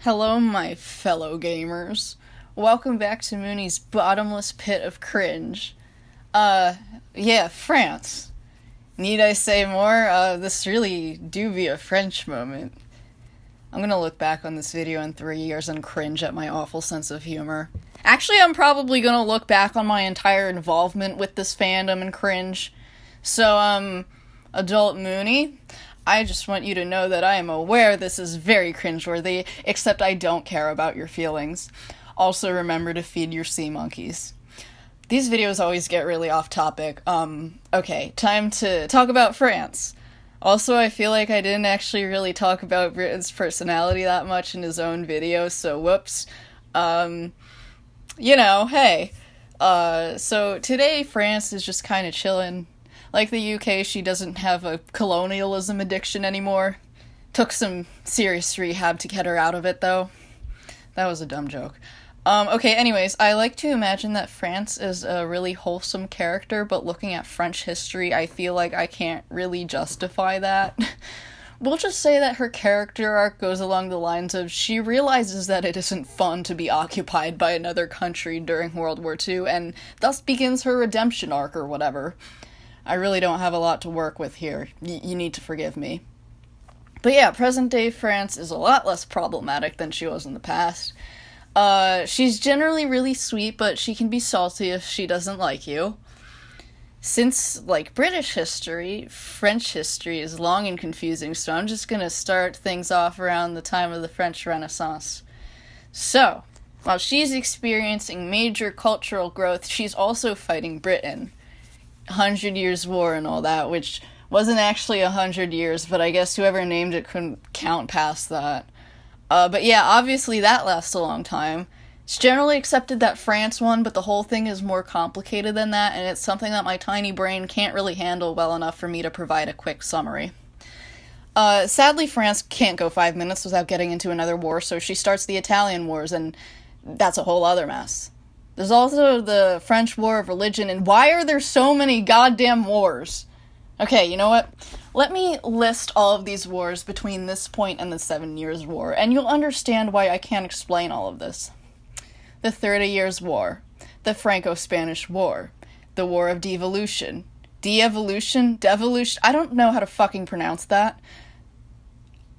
Hello, my fellow gamers. Welcome back to Mooney's bottomless pit of cringe. France. Need I say more? This really do be a French moment. I'm gonna look back on this video in 3 years and cringe at my awful sense of humor. Actually, I'm probably gonna look back on my entire involvement with this fandom and cringe. So, Adult Mooney, I just want you to know that I am aware this is very cringeworthy, except I don't care about your feelings. Also, remember to feed your sea monkeys. These videos always get really off topic. Okay, time to talk about France. Also, I feel like I didn't actually really talk about Britain's personality that much in his own video, so whoops. Hey. So today France is just kind of chilling. Like the UK, she doesn't have a colonialism addiction anymore. Took some serious rehab to get her out of it, though. That was a dumb joke. Okay, anyways, I like to imagine that France is a really wholesome character, but looking at French history, I feel like I can't really justify that. We'll just say that her character arc goes along the lines of she realizes that it isn't fun to be occupied by another country during World War II, and thus begins her redemption arc or whatever. I really don't have a lot to work with here. You need to forgive me. But yeah, present-day France is a lot less problematic than she was in the past. She's generally really sweet, but she can be salty if she doesn't like you. Since, like British history, French history is long and confusing, so I'm just gonna start things off around the time of the French Renaissance. So, while she's experiencing major cultural growth, she's also fighting Britain. 100 Years' War and all that, which wasn't actually 100 years, but I guess whoever named it couldn't count past that. But yeah, obviously that lasts a long time. It's generally accepted that France won, but the whole thing is more complicated than that, and it's something that my tiny brain can't really handle well enough for me to provide a quick summary. Sadly, France can't go 5 minutes without getting into another war, so she starts the Italian Wars, and that's a whole other mess. There's also the French War of Religion, and why are there so many goddamn wars? Okay, you know what? Let me list all of these wars between this point and the 7 Years' War, and you'll understand why I can't explain all of this. The 30 Years' War, the Franco-Spanish War, the War of Devolution, Devolution, I don't know how to fucking pronounce that.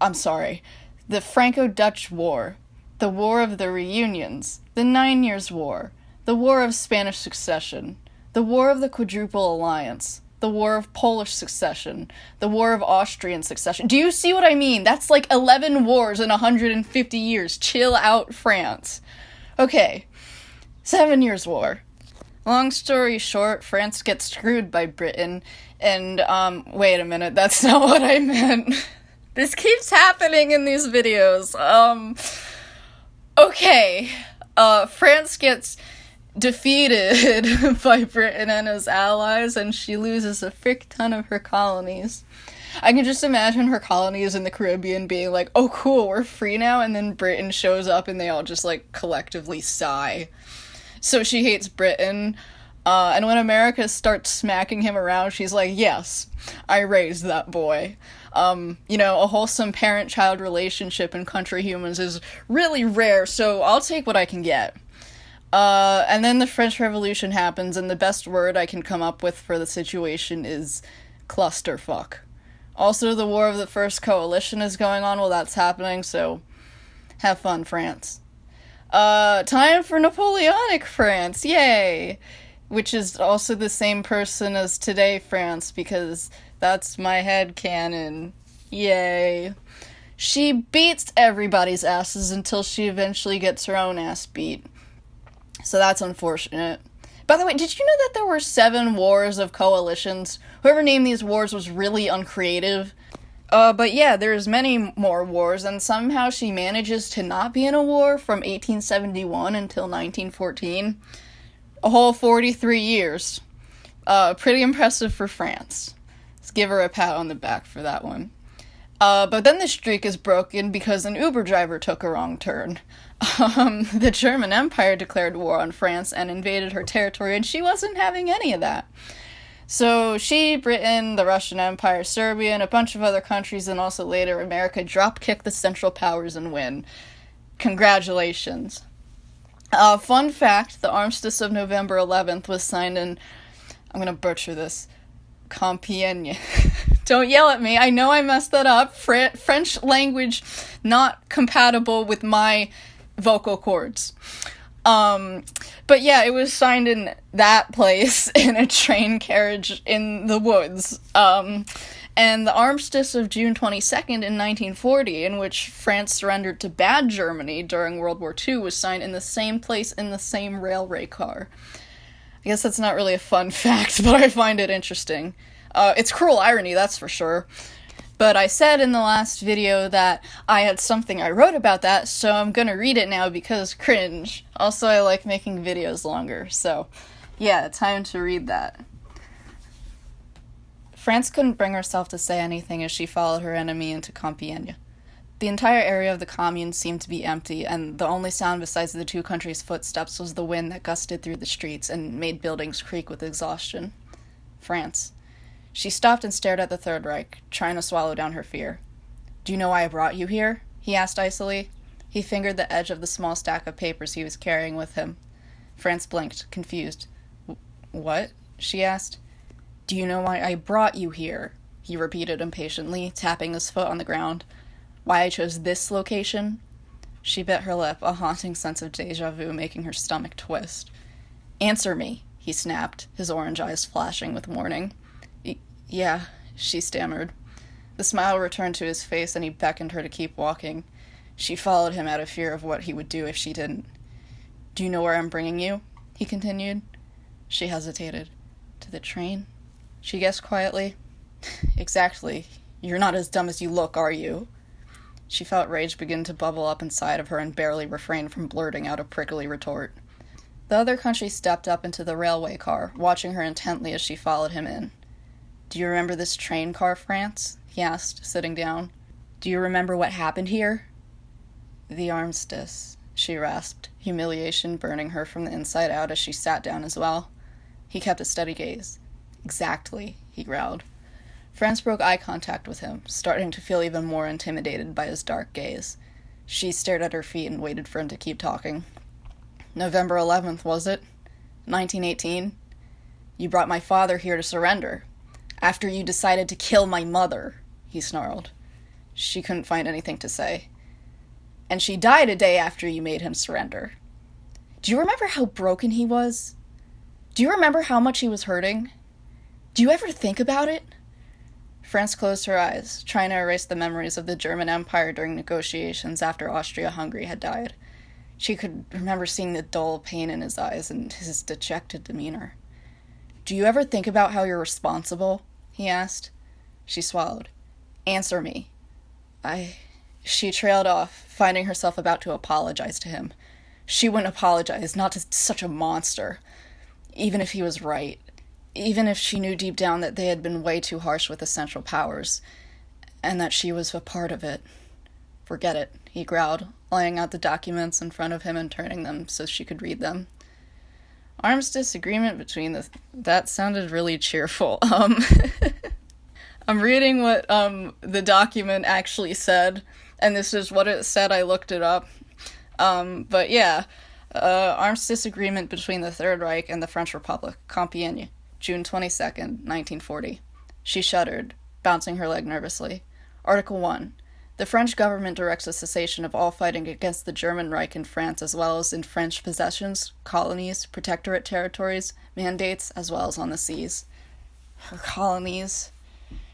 I'm sorry. The Franco-Dutch War, the War of the Reunions, the 9 Years' War, the War of Spanish Succession, the War of the Quadruple Alliance, the War of Polish Succession, the War of Austrian Succession. Do you see what I mean? That's like 11 wars in 150 years. Chill out, France. Okay, 7 Years' War. Long story short, France gets screwed by Britain, and, wait a minute, that's not what I meant. This keeps happening in these videos. Okay, France gets defeated by Britain and his allies, and she loses a frick ton of her colonies. I can just imagine her colonies in the Caribbean being like, oh cool, we're free now, and then Britain shows up and they all just like collectively sigh. So she hates Britain, and when America starts smacking him around, she's like, yes, I raised that boy. A wholesome parent-child relationship in Countryhumans is really rare, so I'll take what I can get. And then the French Revolution happens, and the best word I can come up with for the situation is clusterfuck. Also, the War of the First Coalition is going on while that's happening, so have fun, France. Time for Napoleonic France, yay! Which is also the same person as today France, because that's my headcanon, yay. She beats everybody's asses until she eventually gets her own ass beat. So that's unfortunate. By the way, did you know that there were 7 wars of coalitions? Whoever named these wars was really uncreative. But yeah, there's many more wars, and somehow she manages to not be in a war from 1871 until 1914. A whole 43 years. Pretty impressive for France. Let's give her a pat on the back for that one. But then the streak is broken because an Uber driver took a wrong turn. The German Empire declared war on France and invaded her territory, and she wasn't having any of that. So she, Britain, the Russian Empire, Serbia, and a bunch of other countries, and also later America, drop-kick the Central Powers and win. Congratulations. Fun fact, the armistice of November 11th was signed in, I'm gonna butcher this, Compiègne. Don't yell at me, I know I messed that up. French language not compatible with my vocal cords. But yeah, it was signed in that place in a train carriage in the woods. And the armistice of June 22nd in 1940, in which France surrendered to Bad Germany during World War II, was signed in the same place in the same railway car. I guess that's not really a fun fact, but I find it interesting. It's cruel irony, that's for sure. But I said in the last video that I had something I wrote about that, so I'm gonna read it now because cringe. Also, I like making videos longer, so yeah, time to read that. France couldn't bring herself to say anything as she followed her enemy into Compiègne. The entire area of the commune seemed to be empty, and the only sound besides the two countries' footsteps was the wind that gusted through the streets and made buildings creak with exhaustion. France. She stopped and stared at the Third Reich, trying to swallow down her fear. "Do you know why I brought you here?" he asked icily. He fingered the edge of the small stack of papers he was carrying with him. France blinked, confused. "What?" she asked. "Do you know why I brought you here?" he repeated impatiently, tapping his foot on the ground. "Why I chose this location?" She bit her lip, a haunting sense of déjà vu making her stomach twist. "Answer me," he snapped, his orange eyes flashing with warning. Yeah, she stammered. The smile returned to his face and he beckoned her to keep walking. She followed him out of fear of what he would do if she didn't. "Do you know where I'm bringing you?" he continued. She hesitated. "To the train?" she guessed quietly. "Exactly. You're not as dumb as you look, are you?" She felt rage begin to bubble up inside of her and barely refrained from blurting out a prickly retort. The other country stepped up into the railway car, watching her intently as she followed him in. "Do you remember this train car, France?" he asked, sitting down. "Do you remember what happened here?" "The armistice," she rasped, humiliation burning her from the inside out as she sat down as well. He kept a steady gaze. "Exactly," he growled. France broke eye contact with him, starting to feel even more intimidated by his dark gaze. She stared at her feet and waited for him to keep talking. "November 11th, was it? 1918? You brought my father here to surrender. After you decided to kill my mother," he snarled. She couldn't find anything to say. "And she died a day after you made him surrender. Do you remember how broken he was? Do you remember how much he was hurting? Do you ever think about it?" France closed her eyes, trying to erase the memories of the German Empire during negotiations after Austria-Hungary had died. She could remember seeing the dull pain in his eyes and his dejected demeanor. "Do you ever think about how you're responsible?" he asked. She swallowed. "Answer me." She trailed off, finding herself about to apologize to him. She wouldn't apologize, not to such a monster. Even if he was right. Even if she knew deep down that they had been way too harsh with the Central Powers, and that she was a part of it. "Forget it," he growled, laying out the documents in front of him and turning them so she could read them. Armistice agreement between that sounded really cheerful. I'm reading what the document actually said, and this is what it said. I looked it up. But yeah, armistice agreement between the Third Reich and the French Republic, Compiègne, June 22nd, 1940. She shuddered, bouncing her leg nervously. Article 1. The French government directs the cessation of all fighting against the German Reich in France as well as in French possessions, colonies, protectorate territories, mandates, as well as on the seas. Her colonies.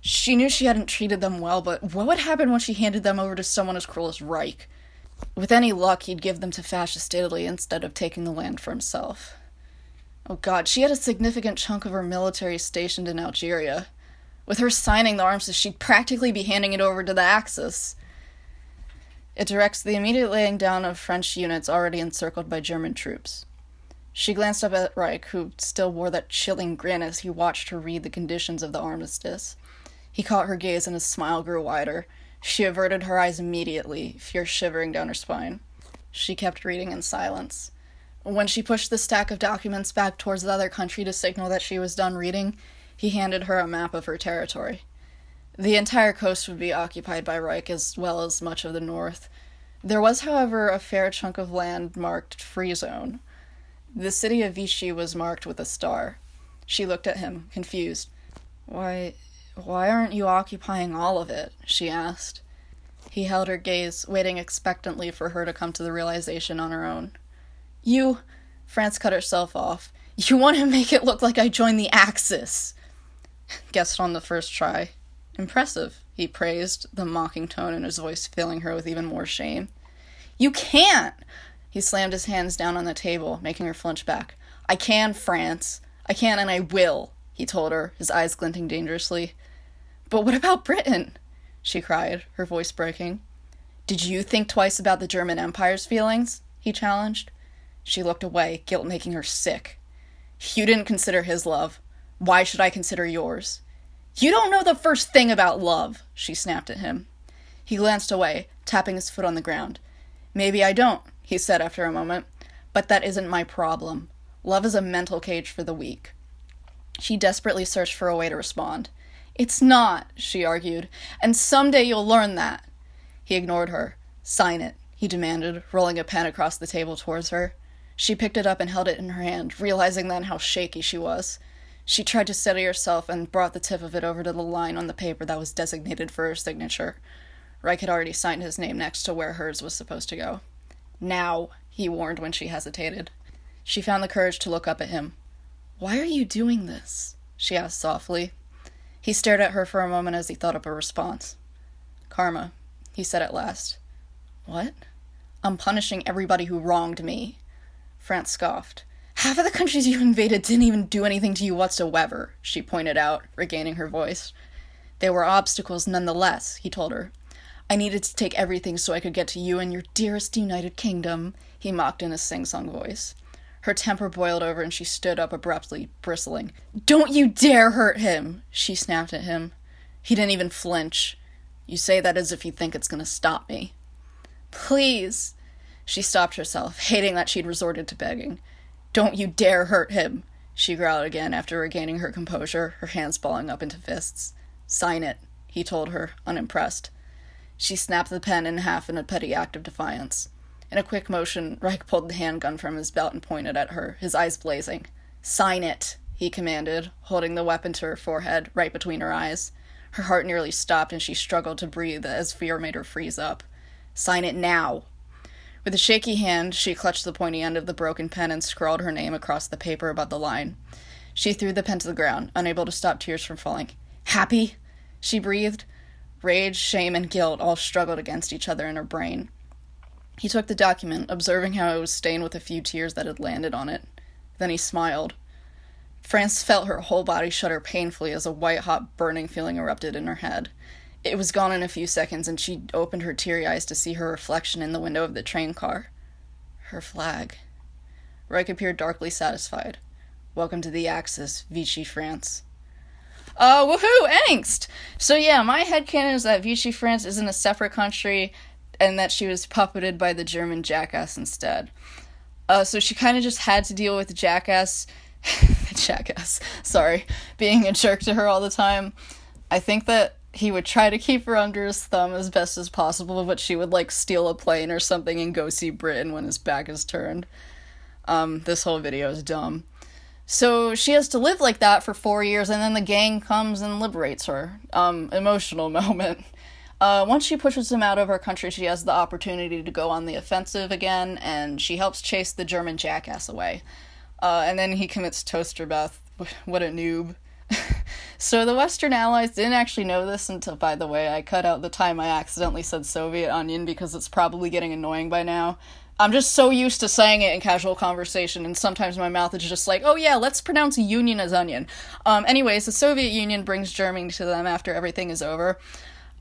She knew she hadn't treated them well, but what would happen when she handed them over to someone as cruel as Reich? With any luck, he'd give them to fascist Italy instead of taking the land for himself. Oh god, she had a significant chunk of her military stationed in Algeria. With her signing the armistice, she'd practically be handing it over to the Axis. It directs the immediate laying down of French units already encircled by German troops. She glanced up at Reich, who still wore that chilling grin as he watched her read the conditions of the armistice. He caught her gaze and his smile grew wider. She averted her eyes immediately, fear shivering down her spine. She kept reading in silence. When she pushed the stack of documents back towards the other country to signal that she was done reading, he handed her a map of her territory. The entire coast would be occupied by Reich, as well as much of the north. There was, however, a fair chunk of land marked Free Zone. The city of Vichy was marked with a star. She looked at him, confused. Why aren't you occupying all of it?" she asked. He held her gaze, waiting expectantly for her to come to the realization on her own. France cut herself off. "You want to make it look like I joined the Axis." Guessed on the first try. "Impressive," he praised, the mocking tone in his voice filling her with even more shame. "You can't!" He slammed his hands down on the table, making her flinch back. "I can, France. I can and I will," he told her, his eyes glinting dangerously. "But what about Britain?" she cried, her voice breaking. "Did you think twice about the German Empire's feelings?" he challenged. She looked away, guilt making her sick. "You didn't consider his love. Why should I consider yours?" "You don't know the first thing about love," she snapped at him. He glanced away, tapping his foot on the ground. "Maybe I don't," he said after a moment, "but that isn't my problem. Love is a mental cage for the weak." She desperately searched for a way to respond. "It's not," she argued, "and someday you'll learn that." He ignored her. "Sign it," he demanded, rolling a pen across the table towards her. She picked it up and held it in her hand, realizing then how shaky she was. She tried to steady herself and brought the tip of it over to the line on the paper that was designated for her signature. Reich had already signed his name next to where hers was supposed to go. "Now," he warned when she hesitated. She found the courage to look up at him. "Why are you doing this?" she asked softly. He stared at her for a moment as he thought up a response. "Karma," he said at last. "What?" "I'm punishing everybody who wronged me." France scoffed. "Half of the countries you invaded didn't even do anything to you whatsoever," she pointed out, regaining her voice. "They were obstacles nonetheless," he told her. "I needed to take everything so I could get to you and your dearest United Kingdom," he mocked in his sing-song voice. Her temper boiled over and she stood up abruptly, bristling. "Don't you dare hurt him!" she snapped at him. He didn't even flinch. "You say that as if you think it's going to stop me." "Please." She stopped herself, hating that she'd resorted to begging. "Don't you dare hurt him," she growled again after regaining her composure, her hands balling up into fists. "Sign it," he told her, unimpressed. She snapped the pen in half in a petty act of defiance. In a quick motion, Reich pulled the handgun from his belt and pointed at her, his eyes blazing. "Sign it," he commanded, holding the weapon to her forehead, right between her eyes. Her heart nearly stopped and she struggled to breathe as fear made her freeze up. "Sign it now." With a shaky hand, she clutched the pointy end of the broken pen and scrawled her name across the paper above the line. She threw the pen to the ground, unable to stop tears from falling. "Happy?" she breathed. Rage, shame, and guilt all struggled against each other in her brain. He took the document, observing how it was stained with a few tears that had landed on it. Then he smiled. France felt her whole body shudder painfully as a white-hot burning feeling erupted in her head. It was gone in a few seconds, and she opened her teary eyes to see her reflection in the window of the train car. Her flag. Reich appeared darkly satisfied. "Welcome to the Axis, Vichy, France." Woohoo! Angst! So yeah, my headcanon is that Vichy, France isn't a separate country, and that she was puppeted by the German Jackass instead. So she kind of just had to deal with the Jackass, being a jerk to her all the time. I think that he would try to keep her under his thumb as best as possible, but she would, steal a plane or something and go see Britain when his back is turned. This whole video is dumb. So she has to live like that for 4 years, and then the gang comes and liberates her. Emotional moment. Once she pushes him out of her country, she has the opportunity to go on the offensive again, and she helps chase the German Jackass away. And then he commits toaster bath. What a noob. So the Western Allies didn't actually know this until, by the way, I cut out the time I accidentally said Soviet Onion because it's probably getting annoying by now. I'm just so used to saying it in casual conversation, and sometimes my mouth is just like, oh yeah, let's pronounce union as onion. Anyways, the Soviet Union brings Germany to them after everything is over.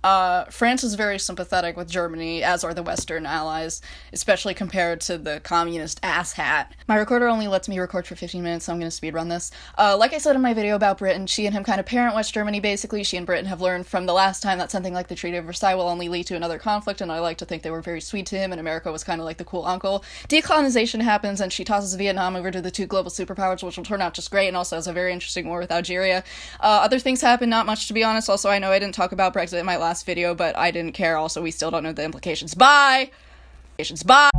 France is very sympathetic with Germany, as are the Western Allies, especially compared to the communist asshat. My recorder only lets me record for 15 minutes, so I'm going to speedrun this. Like I said in my video about Britain, she and him kind of parent West Germany, basically. She and Britain have learned from the last time that something like the Treaty of Versailles will only lead to another conflict, and I like to think they were very sweet to him, and America was kind of like the cool uncle. Decolonization happens, and she tosses Vietnam over to the two global superpowers, which will turn out just great, and also has a very interesting war with Algeria. Other things happen, not much to be honest. Also, I know I didn't talk about Brexit in my last video, but I didn't care. Also, we still don't know the implications. Bye! Bye!